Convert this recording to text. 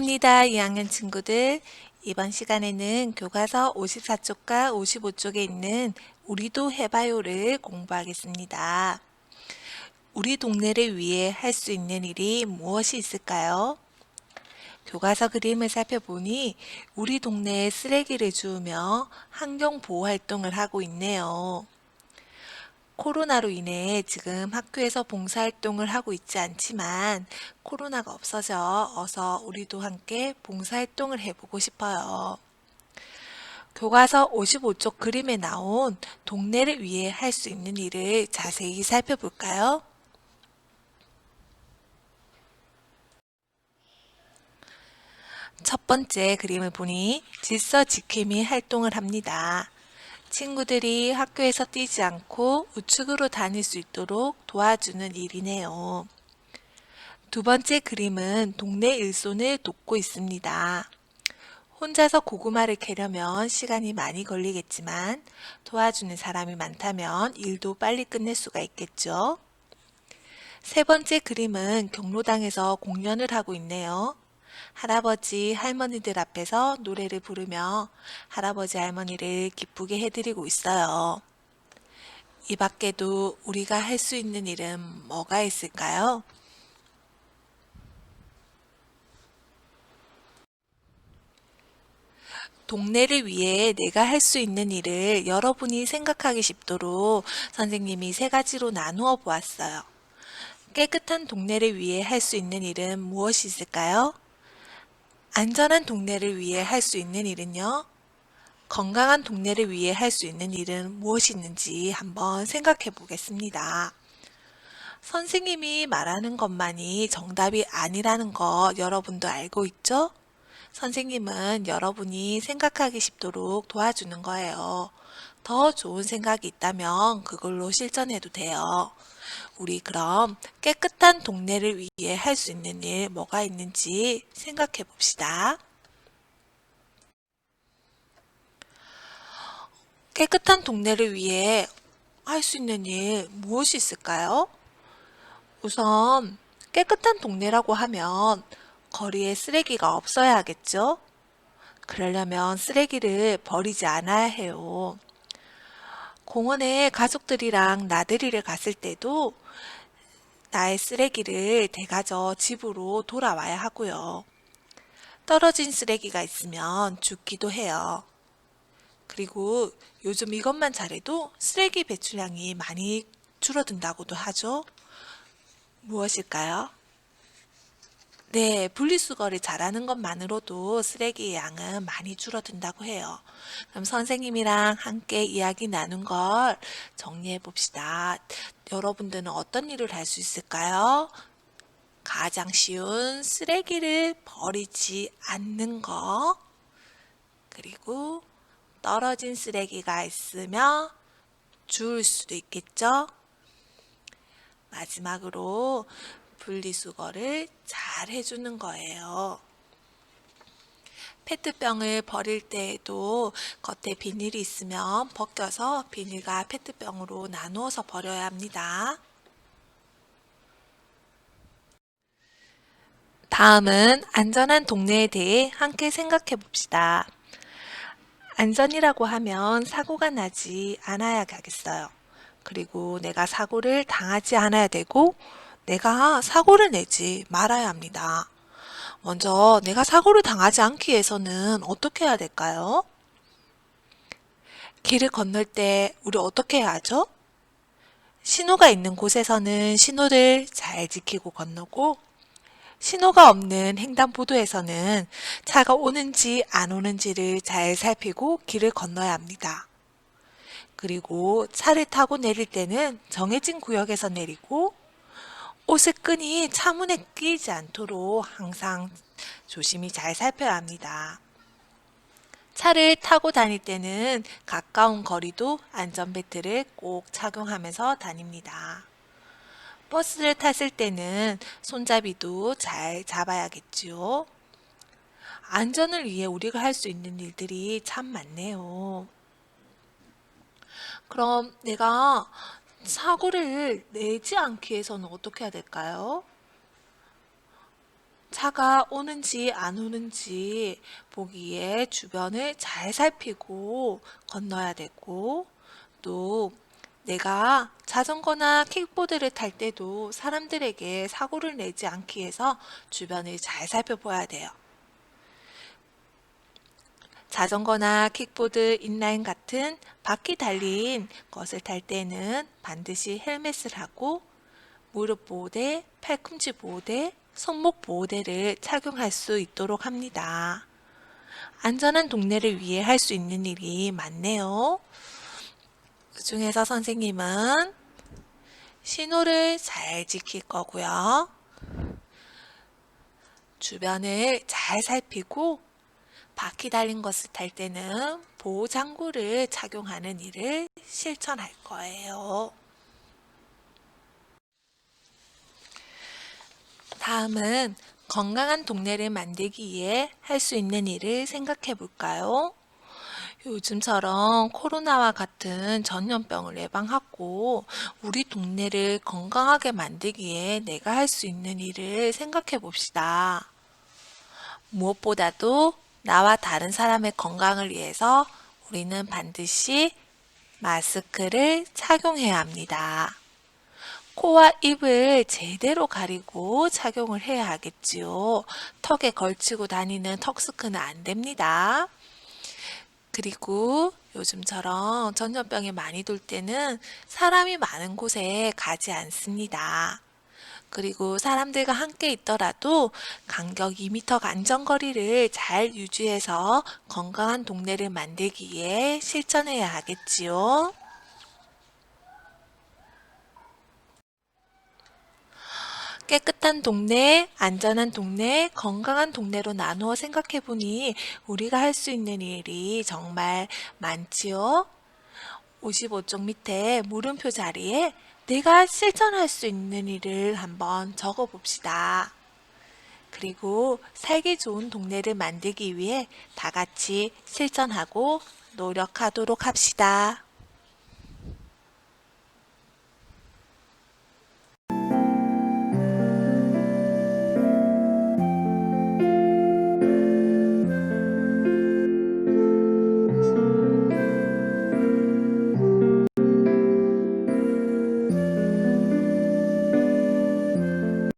반갑습니다. 2학년 친구들. 이번 시간에는 교과서 54쪽과 55쪽에 있는 우리도 해봐요를 공부하겠습니다. 우리 동네를 위해 할 수 있는 일이 무엇이 있을까요? 교과서 그림을 살펴보니 우리 동네에 쓰레기를 주우며 환경보호 활동을 하고 있네요. 코로나로 인해 지금 학교에서 봉사활동을 하고 있지 않지만 코로나가 없어져 어서 우리도 함께 봉사활동을 해보고 싶어요. 교과서 55쪽 그림에 나온 동네를 위해 할 수 있는 일을 자세히 살펴볼까요? 첫 번째 그림을 보니 질서 지킴이 활동을 합니다. 친구들이 학교에서 뛰지 않고 우측으로 다닐 수 있도록 도와주는 일이네요. 두 번째 그림은 동네 일손을 돕고 있습니다. 혼자서 고구마를 캐려면 시간이 많이 걸리겠지만 도와주는 사람이 많다면 일도 빨리 끝낼 수가 있겠죠. 세 번째 그림은 경로당에서 공연을 하고 있네요. 할아버지, 할머니들 앞에서 노래를 부르며 할아버지, 할머니를 기쁘게 해드리고 있어요. 이 밖에도 우리가 할 수 있는 일은 뭐가 있을까요? 동네를 위해 내가 할 수 있는 일을 여러분이 생각하기 쉽도록 선생님이 세 가지로 나누어 보았어요. 깨끗한 동네를 위해 할 수 있는 일은 무엇이 있을까요? 안전한 동네를 위해 할 수 있는 일은요? 건강한 동네를 위해 할 수 있는 일은 무엇이 있는지 한번 생각해 보겠습니다. 선생님이 말하는 것만이 정답이 아니라는 거 여러분도 알고 있죠? 선생님은 여러분이 생각하기 쉽도록 도와주는 거예요. 더 좋은 생각이 있다면 그걸로 실천해도 돼요. 우리 그럼 깨끗한 동네를 위해 할 수 있는 일 뭐가 있는지 생각해 봅시다. 깨끗한 동네를 위해 할 수 있는 일 무엇이 있을까요? 우선 깨끗한 동네라고 하면 거리에 쓰레기가 없어야 하겠죠? 그러려면 쓰레기를 버리지 않아야 해요. 공원에 가족들이랑 나들이를 갔을 때도 나의 쓰레기를 대가져 집으로 돌아와야 하고요. 떨어진 쓰레기가 있으면 줍기도 해요. 그리고 요즘 이것만 잘해도 쓰레기 배출량이 많이 줄어든다고도 하죠. 무엇일까요? 네, 분리수거를 잘하는 것만으로도 쓰레기의 양은 많이 줄어든다고 해요. 그럼 선생님이랑 함께 이야기 나눈 걸 정리해 봅시다. 여러분들은 어떤 일을 할 수 있을까요? 가장 쉬운 쓰레기를 버리지 않는 거, 그리고 떨어진 쓰레기가 있으면 주울 수도 있겠죠? 마지막으로 분리수거를 잘 해주는 거예요. 페트병을 버릴 때에도 겉에 비닐이 있으면 벗겨서 비닐과 페트병으로 나누어서 버려야 합니다. 다음은 안전한 동네에 대해 함께 생각해 봅시다. 안전이라고 하면 사고가 나지 않아야 하겠어요. 그리고 내가 사고를 당하지 않아야 되고 내가 사고를 내지 말아야 합니다. 먼저 내가 사고를 당하지 않기 위해서는 어떻게 해야 될까요? 길을 건널 때 우리 어떻게 해야 하죠? 신호가 있는 곳에서는 신호를 잘 지키고 건너고 신호가 없는 횡단보도에서는 차가 오는지 안 오는지를 잘 살피고 길을 건너야 합니다. 그리고 차를 타고 내릴 때는 정해진 구역에서 내리고 옷의 끈이 차문에 끼지 않도록 항상 조심히 잘 살펴야 합니다. 차를 타고 다닐 때는 가까운 거리도 안전벨트를 꼭 착용하면서 다닙니다. 버스를 탔을 때는 손잡이도 잘 잡아야겠지요. 안전을 위해 우리가 할 수 있는 일들이 참 많네요. 그럼 내가 사고를 내지 않기 위해서는 어떻게 해야 될까요? 차가 오는지 안 오는지 보기에 주변을 잘 살피고 건너야 되고, 또 내가 자전거나 킥보드를 탈 때도 사람들에게 사고를 내지 않기 위해서 주변을 잘 살펴봐야 돼요. 자전거나 킥보드, 인라인 같은 바퀴 달린 것을 탈 때는 반드시 헬멧을 하고 무릎 보호대, 팔꿈치 보호대, 손목 보호대를 착용할 수 있도록 합니다. 안전한 동네를 위해 할 수 있는 일이 많네요. 그 중에서 선생님은 신호를 잘 지킬 거고요. 주변을 잘 살피고 바퀴 달린 것을 탈 때는 보호장구를 착용하는 일을 실천할 거예요. 다음은 건강한 동네를 만들기 위해 할 수 있는 일을 생각해 볼까요? 요즘처럼 코로나와 같은 전염병을 예방하고 우리 동네를 건강하게 만들기 위해 내가 할 수 있는 일을 생각해 봅시다. 무엇보다도 나와 다른 사람의 건강을 위해서 우리는 반드시 마스크를 착용해야 합니다. 코와 입을 제대로 가리고 착용을 해야 하겠지요. 턱에 걸치고 다니는 턱스크는 안 됩니다. 그리고 요즘처럼 전염병이 많이 돌 때는 사람이 많은 곳에 가지 않습니다. 그리고 사람들과 함께 있더라도 간격 2m 안전거리를 잘 유지해서 건강한 동네를 만들기 위해 실천해야 하겠지요. 깨끗한 동네, 안전한 동네, 건강한 동네로 나누어 생각해 보니 우리가 할 수 있는 일이 정말 많지요. 55쪽 밑에 물음표 자리에 내가 실천할 수 있는 일을 한번 적어 봅시다. 그리고 살기 좋은 동네를 만들기 위해 다 같이 실천하고 노력하도록 합시다.